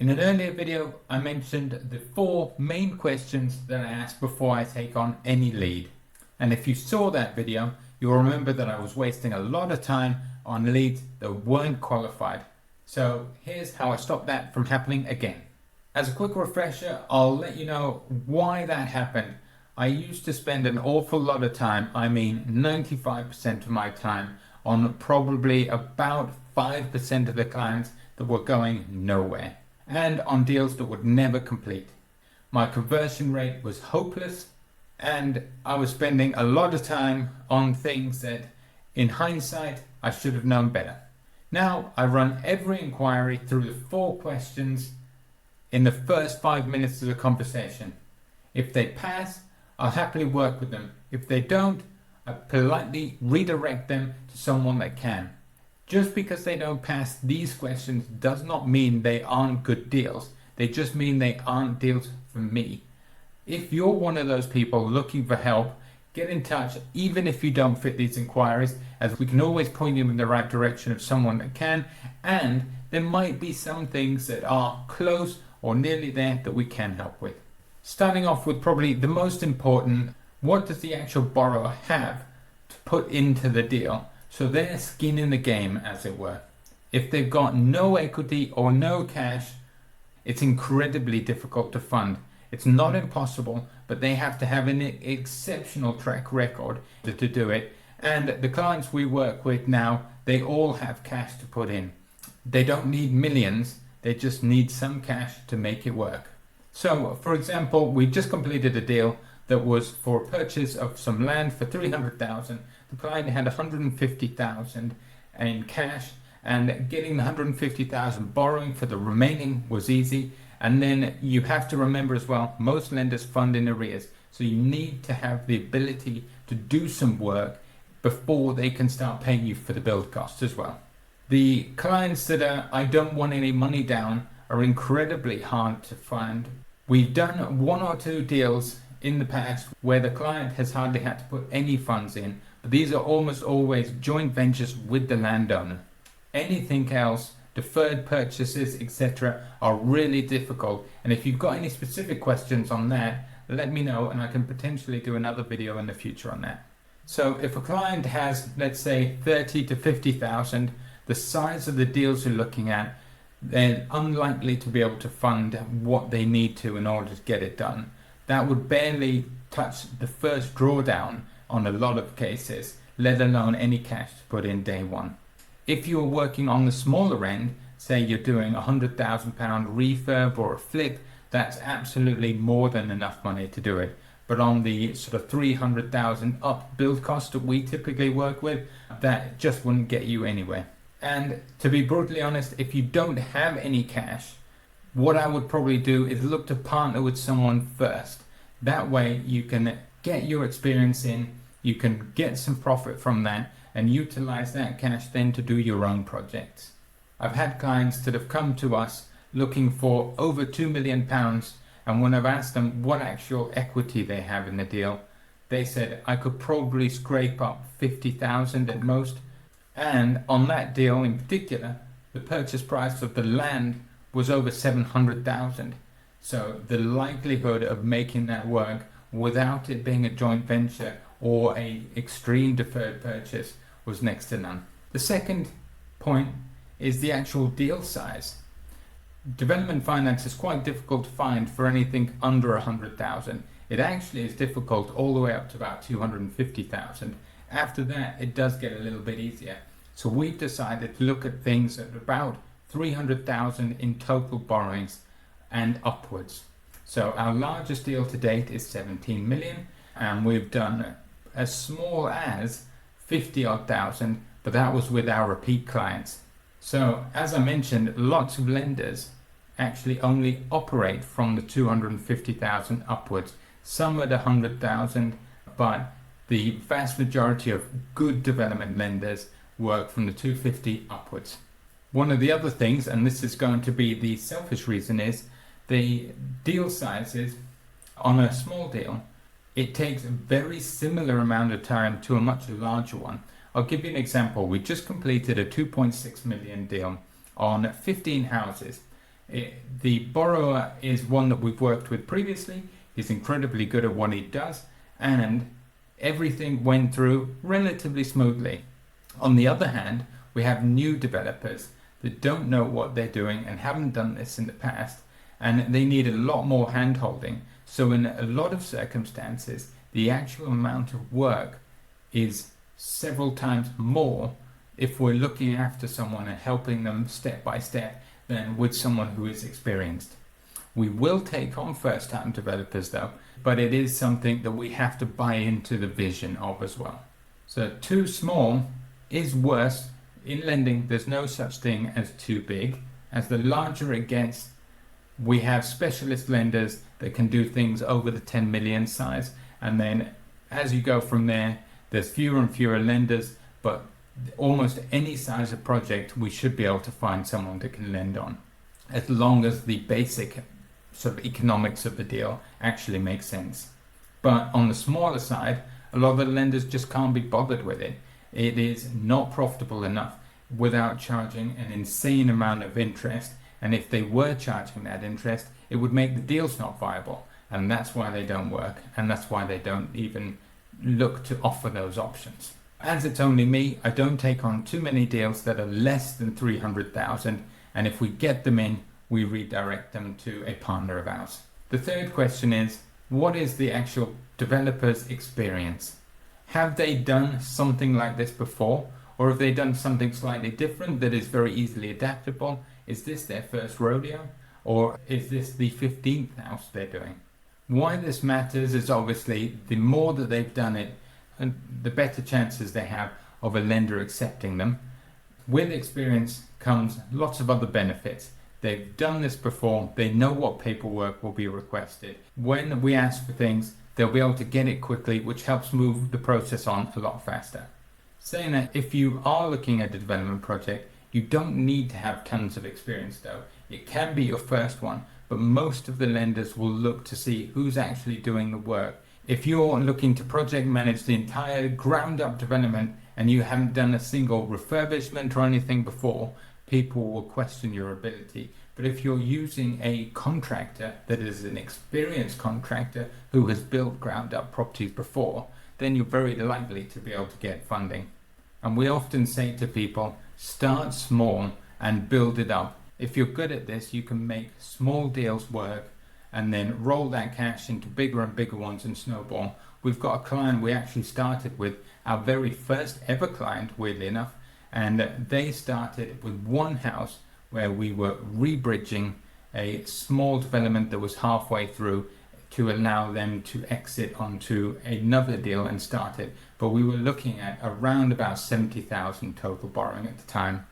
In an earlier video, I mentioned the 4 main questions that I ask before I take on any lead. And if you saw that video, you'll remember that I was wasting a lot of time on leads that weren't qualified. So here's how I stop that from happening again. As a quick refresher, I'll let you know why that happened. I used to spend an awful lot of time, I mean 95% of my time, on probably about 5% of the clients that were going nowhere, and on deals that would never complete. My conversion rate was hopeless, and I was spending a lot of time on things that, in hindsight, I should have known better. Now I run every inquiry through the 4 questions in the first 5 minutes of the conversation. If they pass, I'll happily work with them. If they don't, I politely redirect them to someone that can. Just because they don't pass these questions does not mean they aren't good deals. They just mean they aren't deals for me. If you're one of those people looking for help, get in touch even if you don't fit these inquiries, as we can always point you in the right direction of someone that can, and there might be some things that are close or nearly there that we can help with. Starting off with probably the most important, what does the actual borrower have to put into the deal? So their skin in the game, as it were. If they've got no equity or no cash, it's incredibly difficult to fund. It's not impossible, but they have to have an exceptional track record to do it. And the clients we work with now, they all have cash to put in. They don't need millions, they just need some cash to make it work. So, for example, we just completed a deal that was for purchase of some land for $300,000. The client had $150,000 in cash, and getting the $150,000 borrowing for the remaining was easy. And then you have to remember as well, most lenders fund in arrears, so you need to have the ability to do some work before they can start paying you for the build costs as well. The clients that are I don't want any money down are incredibly hard to find. We've done 1 or 2 deals in the past where the client has hardly had to put any funds in, but these are almost always joint ventures with the landowner. Anything else, deferred purchases, etc., are really difficult, and if you've got any specific questions on that, let me know and I can potentially do another video in the future on that. So if a client has, let's say, 30 to 50,000, the size of the deals you're looking at, they're unlikely to be able to fund what they need to in order to get it done. That would barely touch the first drawdown on a lot of cases, let alone any cash to put in day one. If you're working on the smaller end, say you're doing a £100,000 refurb or a flip, that's absolutely more than enough money to do it. But on the sort of 300,000 up build cost that we typically work with, that just wouldn't get you anywhere. And to be brutally honest, if you don't have any cash, what I would probably do is look to partner with someone first. That way you can get your experience in, you can get some profit from that, and utilize that cash then to do your own projects. I've had clients that have come to us looking for over £2 million, and when I've asked them what actual equity they have in the deal, they said I could probably scrape up 50,000 at most. And on that deal in particular, the purchase price of the land was over 700,000. So the likelihood of making that work without it being a joint venture or a extreme deferred purchase was next to none. The second point is the actual deal size. Development finance is quite difficult to find for anything under 100,000. It actually is difficult all the way up to about 250,000. After that, it does get a little bit easier. So we've decided to look at things at about 300,000 in total borrowings and upwards. So our largest deal to date is 17 million, and we've done as small as 50-odd thousand, but that was with our repeat clients. So as I mentioned, lots of lenders actually only operate from the 250,000 upwards, some at 100,000, but the vast majority of good development lenders work from the 250 upwards. One of the other things, and this is going to be the selfish reason, is the deal sizes on a small deal. It takes a very similar amount of time to a much larger one. I'll give you an example. We just completed a 2.6 million deal on 15 houses. The borrower is one that we've worked with previously. He's incredibly good at what he does, and everything went through relatively smoothly. On the other hand, we have new developers that don't know what they're doing and haven't done this in the past, and they need a lot more hand-holding. So in a lot of circumstances, the actual amount of work is several times more if we're looking after someone and helping them step by step than with someone who is experienced. We will take on first-time developers though, but it is something that we have to buy into the vision of as well. So too small is worse. In lending, there's no such thing as too big. As the larger it gets, we have specialist lenders that can do things over the 10 million size, and then as you go from there, there's fewer and fewer lenders, but almost any size of project we should be able to find someone that can lend on, as long as the basic sort of economics of the deal actually makes sense. But on the smaller side, a lot of the lenders just can't be bothered with it. It is not profitable enough without charging an insane amount of interest, and if they were charging that interest, it would make the deals not viable, and that's why they don't work, and that's why they don't even look to offer those options. As it's only me, I don't take on too many deals that are less than 300,000, and if we get them in, we redirect them to a partner of ours. The third question is, what is the actual developer's experience? Have they done something like this before, or have they done something slightly different that is very easily adaptable? Is this their first rodeo, or is this the 15th house they're doing? Why this matters is obviously the more that they've done it, and the better chances they have of a lender accepting them. With experience comes lots of other benefits. They've done this before, they know what paperwork will be requested. When we ask for things, they'll be able to get it quickly, which helps move the process on a lot faster. Saying that, if you are looking at a development project, you don't need to have tons of experience though. It can be your first one, but most of the lenders will look to see who's actually doing the work. If you're looking to project manage the entire ground up development and you haven't done a single refurbishment or anything before, people will question your ability. But if you're using a contractor that is an experienced contractor who has built ground up properties before, then you're very likely to be able to get funding. And we often say to people, start small and build it up. If you're good at this, you can make small deals work and then roll that cash into bigger and bigger ones and snowball. We've got a client we actually started with, our very first ever client, weirdly enough, and they started with one house where we were rebridging a small development that was halfway through to allow them to exit onto another deal and start it. But we were looking at around about 70,000 total borrowing at the time.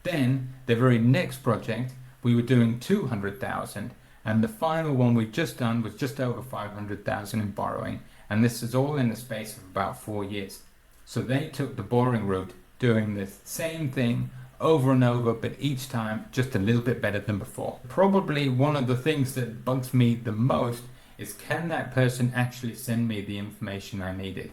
Then the very next project, we were doing 200,000, and the final one we've just done was just over 500,000 in borrowing, and this is all in the space of about 4 years. So they took the boring route, doing the same thing over and over, but each time just a little bit better than before. Probably one of the things that bugs me the most is, can that person actually send me the information I needed?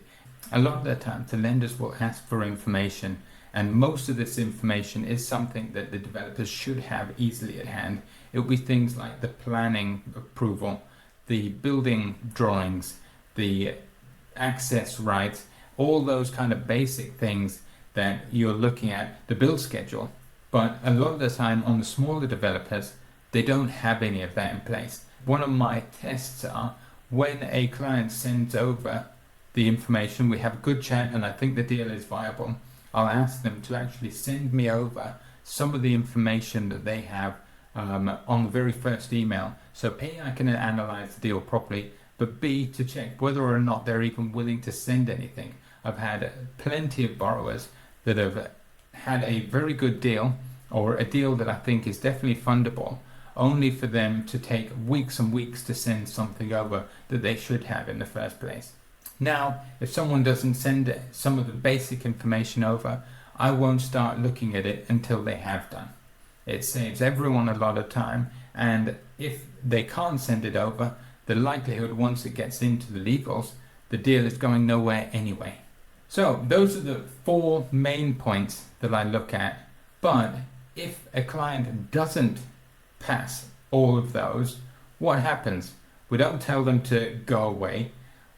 A lot of the time the lenders will ask for information, and most of this information is something that the developers should have easily at hand. It will be things like the planning approval, the building drawings, the access rights, all those kind of basic things that you're looking at, the build schedule. But a lot of the time on the smaller developers, they don't have any of that in place. One of my tests are, when a client sends over the information, we have a good chat and I think the deal is viable, I'll ask them to actually send me over some of the information that they have on the very first email. So A, I can analyze the deal properly, but B, to check whether or not they're even willing to send anything. I've had plenty of borrowers that have had a very good deal, or a deal that I think is definitely fundable, only for them to take weeks and weeks to send something over that they should have in the first place. Now, if someone doesn't send some of the basic information over, I won't start looking at it until they have done. It saves everyone a lot of time, and if they can't send it over, the likelihood once it gets into the legals, the deal is going nowhere anyway. So those are the 4 main points that I look at. But if a client doesn't pass all of those, what happens? We don't tell them to go away.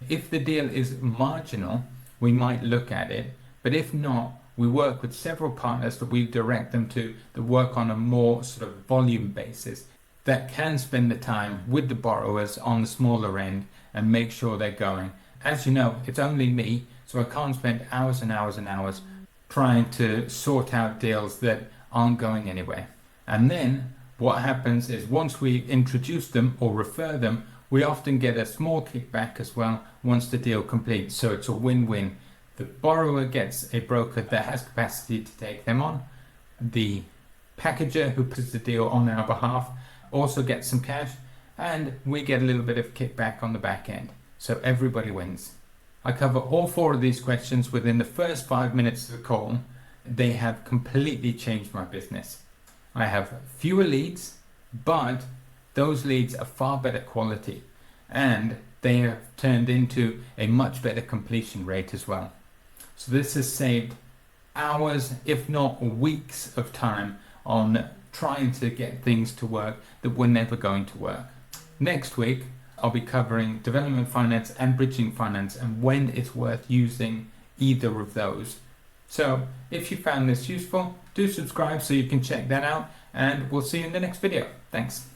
If the deal is marginal, we might look at it, but if not, we work with several partners that we direct them to that work on a more sort of volume basis, that can spend the time with the borrowers on the smaller end and make sure they're going. As you know, it's only me, so I can't spend hours and hours and hours trying to sort out deals that aren't going anywhere. And then what happens is once we introduce them or refer them, we often get a small kickback as well once the deal completes. So it's a win-win. The borrower gets a broker that has capacity to take them on. The packager who puts the deal on our behalf also gets some cash, and we get a little bit of kickback on the back end. So everybody wins. I cover all 4 of these questions within the first 5 minutes of the call. They have completely changed my business. I have fewer leads, but those leads are far better quality, and they have turned into a much better completion rate as well. So this has saved hours, if not weeks of time on trying to get things to work that were never going to work. Next week, I'll be covering development finance and bridging finance and when it's worth using either of those. So if you found this useful, do subscribe so you can check that out, and we'll see you in the next video. Thanks.